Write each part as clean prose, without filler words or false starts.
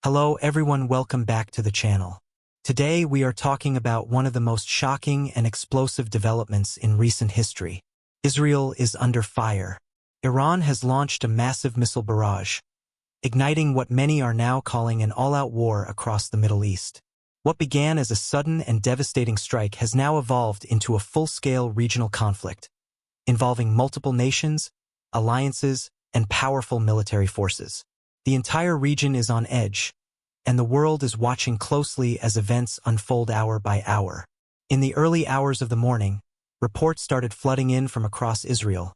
Hello everyone, welcome back to the channel. Today we are talking about one of the most shocking and explosive developments in recent history. Israel is under fire. Iran has launched a massive missile barrage, igniting what many are now calling an all-out war across the Middle East. What began as a sudden and devastating strike has now evolved into a full-scale regional conflict, involving multiple nations, alliances, and powerful military forces. The entire region is on edge, and the world is watching closely as events unfold hour by hour. In the early hours of the morning, reports started flooding in from across Israel,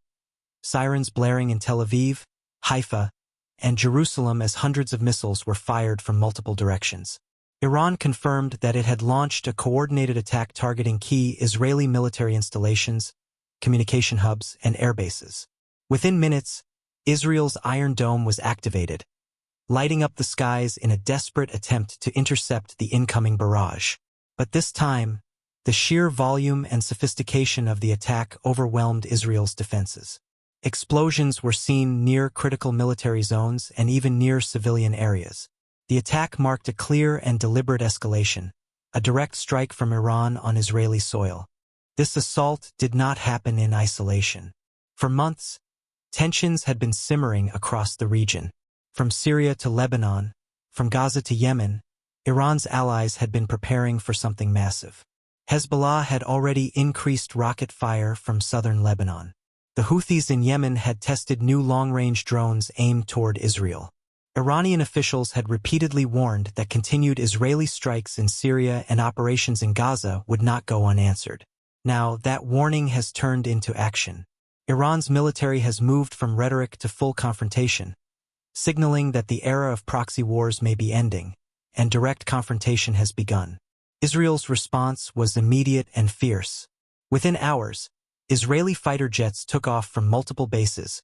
sirens blaring in Tel Aviv, Haifa, and Jerusalem as hundreds of missiles were fired from multiple directions. Iran confirmed that it had launched a coordinated attack targeting key Israeli military installations, communication hubs, and airbases. Within minutes, Israel's Iron Dome was activated, lighting up the skies in a desperate attempt to intercept the incoming barrage. But this time, the sheer volume and sophistication of the attack overwhelmed Israel's defenses. Explosions were seen near critical military zones and even near civilian areas. The attack marked a clear and deliberate escalation, a direct strike from Iran on Israeli soil. This assault did not happen in isolation. For months, tensions had been simmering across the region. From Syria to Lebanon, from Gaza to Yemen, Iran's allies had been preparing for something massive. Hezbollah had already increased rocket fire from southern Lebanon. The Houthis in Yemen had tested new long-range drones aimed toward Israel. Iranian officials had repeatedly warned that continued Israeli strikes in Syria and operations in Gaza would not go unanswered. Now, that warning has turned into action. Iran's military has moved from rhetoric to full confrontation, signaling that the era of proxy wars may be ending, and direct confrontation has begun. Israel's response was immediate and fierce. Within hours, Israeli fighter jets took off from multiple bases,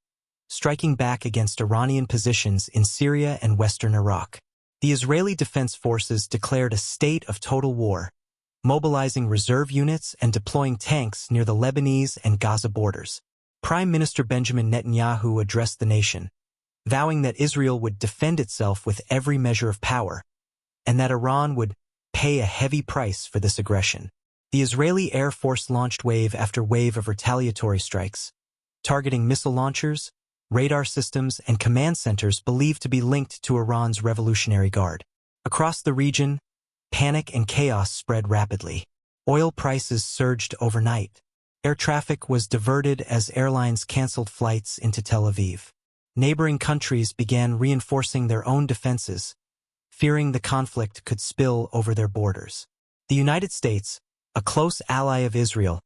striking back against Iranian positions in Syria and western Iraq. The Israeli Defense Forces declared a state of total war, mobilizing reserve units and deploying tanks near the Lebanese and Gaza borders. Prime Minister Benjamin Netanyahu addressed the nation, vowing that Israel would defend itself with every measure of power, and that Iran would pay a heavy price for this aggression. The Israeli Air Force launched wave after wave of retaliatory strikes, targeting missile launchers, radar systems, and command centers believed to be linked to Iran's Revolutionary Guard. Across the region, panic and chaos spread rapidly. Oil prices surged overnight. Air traffic was diverted as airlines canceled flights into Tel Aviv. Neighboring countries began reinforcing their own defenses, fearing the conflict could spill over their borders. The United States, a close ally of Israel,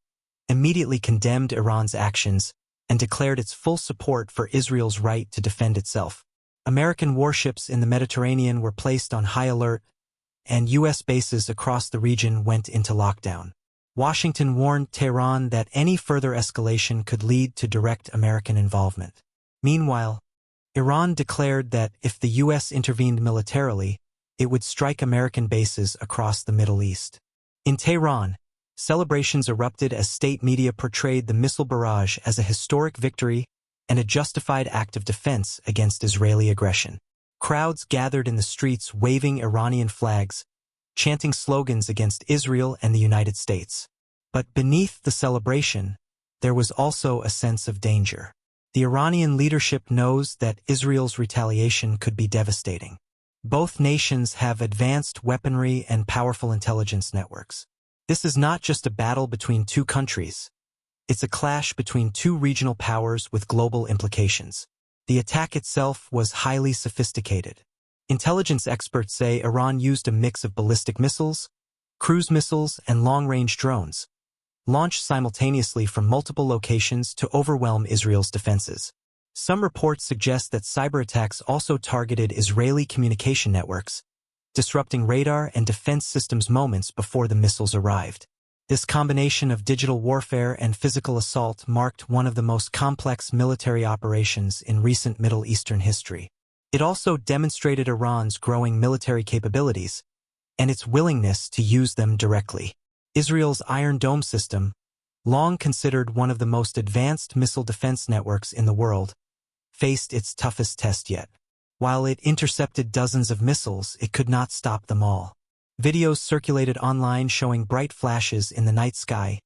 immediately condemned Iran's actions and declared its full support for Israel's right to defend itself. American warships in the Mediterranean were placed on high alert, and U.S. bases across the region went into lockdown. Washington warned Tehran that any further escalation could lead to direct American involvement. Meanwhile, Iran declared that if the U.S. intervened militarily, it would strike American bases across the Middle East. In Tehran, celebrations erupted as state media portrayed the missile barrage as a historic victory and a justified act of defense against Israeli aggression. Crowds gathered in the streets waving Iranian flags, chanting slogans against Israel and the United States. But beneath the celebration, there was also a sense of danger. The Iranian leadership knows that Israel's retaliation could be devastating. Both nations have advanced weaponry and powerful intelligence networks. This is not just a battle between two countries. It's a clash between two regional powers with global implications. The attack itself was highly sophisticated. Intelligence experts say Iran used a mix of ballistic missiles, cruise missiles, and long-range drones, launched simultaneously from multiple locations to overwhelm Israel's defenses. Some reports suggest that cyber attacks also targeted Israeli communication networks, disrupting radar and defense systems moments before the missiles arrived. This combination of digital warfare and physical assault marked one of the most complex military operations in recent Middle Eastern history. It also demonstrated Iran's growing military capabilities and its willingness to use them directly. Israel's Iron Dome system, long considered one of the most advanced missile defense networks in the world, faced its toughest test yet. While it intercepted dozens of missiles, it could not stop them all. Videos circulated online showing bright flashes in the night sky,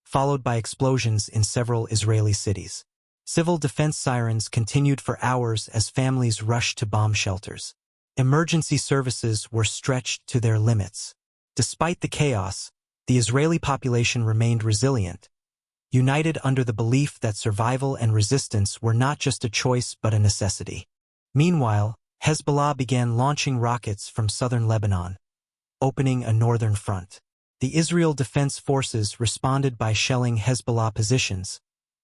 followed by explosions in several Israeli cities. Civil defense sirens continued for hours as families rushed to bomb shelters. Emergency services were stretched to their limits. Despite the chaos, the Israeli population remained resilient, united under the belief that survival and resistance were not just a choice but a necessity. Meanwhile, Hezbollah began launching rockets from southern Lebanon, opening a northern front. The Israel Defense Forces responded by shelling Hezbollah positions,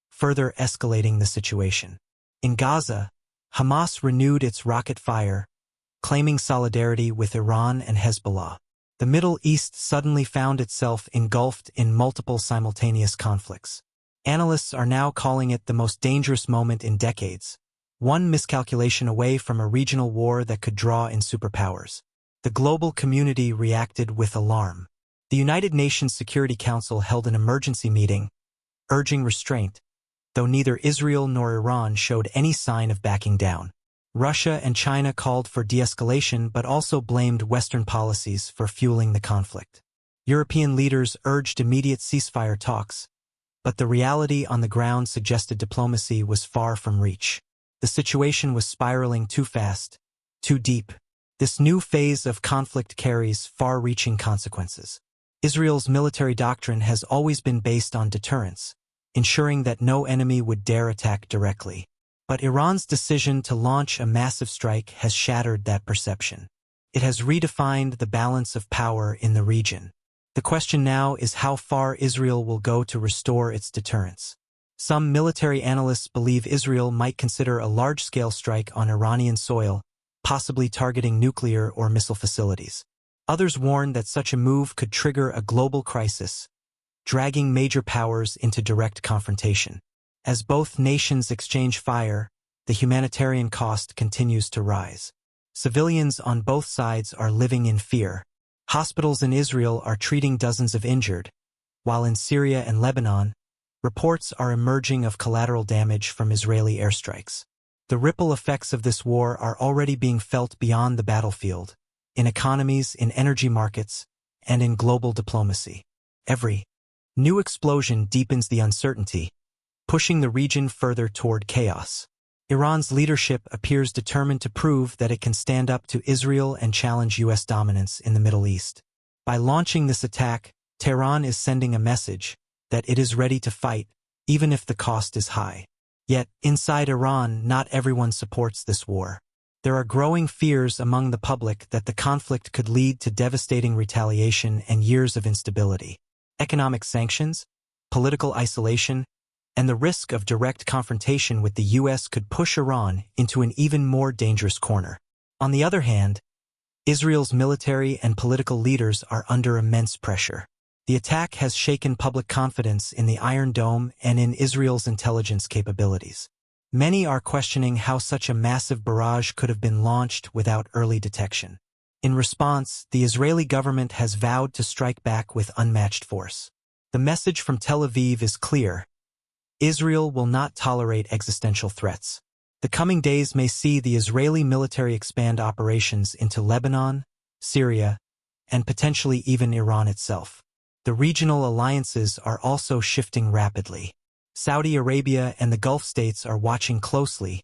further escalating the situation. In Gaza, Hamas renewed its rocket fire, claiming solidarity with Iran and Hezbollah. The Middle East suddenly found itself engulfed in multiple simultaneous conflicts. Analysts are now calling it the most dangerous moment in decades, one miscalculation away from a regional war that could draw in superpowers. The global community reacted with alarm. The United Nations Security Council held an emergency meeting, urging restraint, though neither Israel nor Iran showed any sign of backing down. Russia and China called for de-escalation but also blamed Western policies for fueling the conflict. European leaders urged immediate ceasefire talks, but the reality on the ground suggested diplomacy was far from reach. The situation was spiraling too fast, too deep. This new phase of conflict carries far-reaching consequences. Israel's military doctrine has always been based on deterrence, ensuring that no enemy would dare attack directly. But Iran's decision to launch a massive strike has shattered that perception. It has redefined the balance of power in the region. The question now is how far Israel will go to restore its deterrence. Some military analysts believe Israel might consider a large-scale strike on Iranian soil, possibly targeting nuclear or missile facilities. Others warn that such a move could trigger a global crisis, dragging major powers into direct confrontation. As both nations exchange fire, the humanitarian cost continues to rise. Civilians on both sides are living in fear. Hospitals in Israel are treating dozens of injured, while in Syria and Lebanon, reports are emerging of collateral damage from Israeli airstrikes. The ripple effects of this war are already being felt beyond the battlefield, in economies, in energy markets, and in global diplomacy. Every new explosion deepens the uncertainty, pushing the region further toward chaos. Iran's leadership appears determined to prove that it can stand up to Israel and challenge U.S. dominance in the Middle East. By launching this attack, Tehran is sending a message that it is ready to fight, even if the cost is high. Yet, inside Iran, not everyone supports this war. There are growing fears among the public that the conflict could lead to devastating retaliation and years of instability. Economic sanctions, political isolation, and the risk of direct confrontation with the U.S. could push Iran into an even more dangerous corner. On the other hand, Israel's military and political leaders are under immense pressure. The attack has shaken public confidence in the Iron Dome and in Israel's intelligence capabilities. Many are questioning how such a massive barrage could have been launched without early detection. In response, the Israeli government has vowed to strike back with unmatched force. The message from Tel Aviv is clear: Israel will not tolerate existential threats. The coming days may see the Israeli military expand operations into Lebanon, Syria, and potentially even Iran itself. The regional alliances are also shifting rapidly. Saudi Arabia and the Gulf states are watching closely,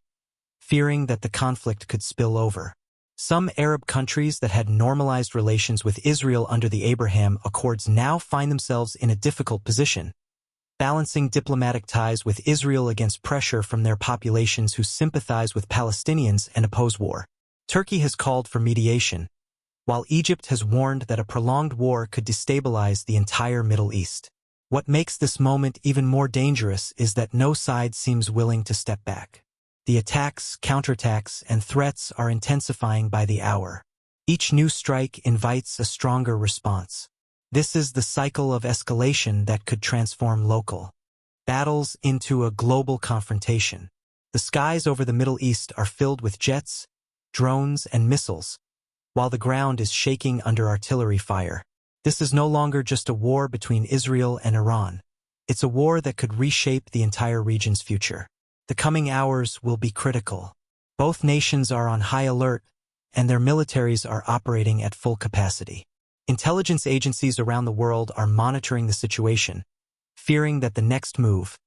fearing that the conflict could spill over. Some Arab countries that had normalized relations with Israel under the Abraham Accords now find themselves in a difficult position, balancing diplomatic ties with Israel against pressure from their populations who sympathize with Palestinians and oppose war. Turkey has called for mediation, while Egypt has warned that a prolonged war could destabilize the entire Middle East. What makes this moment even more dangerous is that no side seems willing to step back. The attacks, counterattacks, and threats are intensifying by the hour. Each new strike invites a stronger response. This is the cycle of escalation that could transform local battles into a global confrontation. The skies over the Middle East are filled with jets, drones, and missiles, while the ground is shaking under artillery fire. This is no longer just a war between Israel and Iran. It's a war that could reshape the entire region's future. The coming hours will be critical. Both nations are on high alert, and their militaries are operating at full capacity. Intelligence agencies around the world are monitoring the situation, fearing that the next move,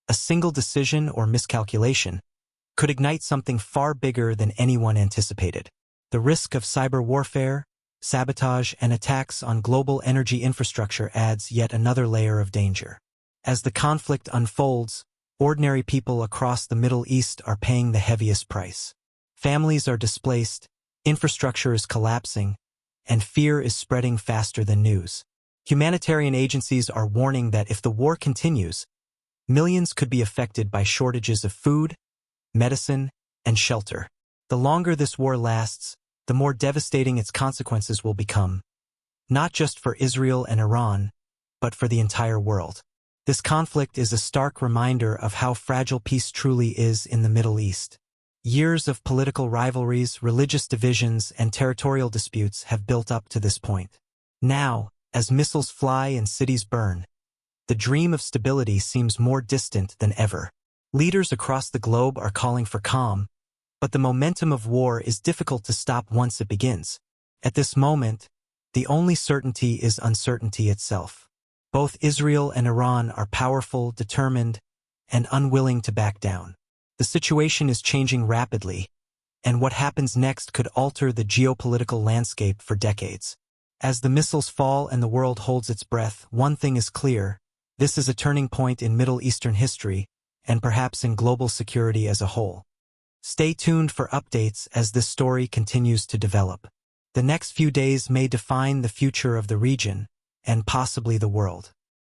a single decision or miscalculation, could ignite something far bigger than anyone anticipated. The risk of cyber warfare, sabotage, and attacks on global energy infrastructure adds yet another layer of danger. As the conflict unfolds, ordinary people across the Middle East are paying the heaviest price. Families are displaced, infrastructure is collapsing, and fear is spreading faster than news. Humanitarian agencies are warning that if the war continues, millions could be affected by shortages of food, medicine, and shelter. The longer this war lasts, the more devastating its consequences will become, not just for Israel and Iran, but for the entire world. This conflict is a stark reminder of how fragile peace truly is in the Middle East. Years of political rivalries, religious divisions, and territorial disputes have built up to this point. Now, as missiles fly and cities burn, the dream of stability seems more distant than ever. Leaders across the globe are calling for calm, but the momentum of war is difficult to stop once it begins. At this moment, the only certainty is uncertainty itself. Both Israel and Iran are powerful, determined, and unwilling to back down. The situation is changing rapidly, and what happens next could alter the geopolitical landscape for decades. As the missiles fall and the world holds its breath, one thing is clear: this is a turning point in Middle Eastern history, and perhaps in global security as a whole. Stay tuned for updates as this story continues to develop. The next few days may define the future of the region, and possibly the world.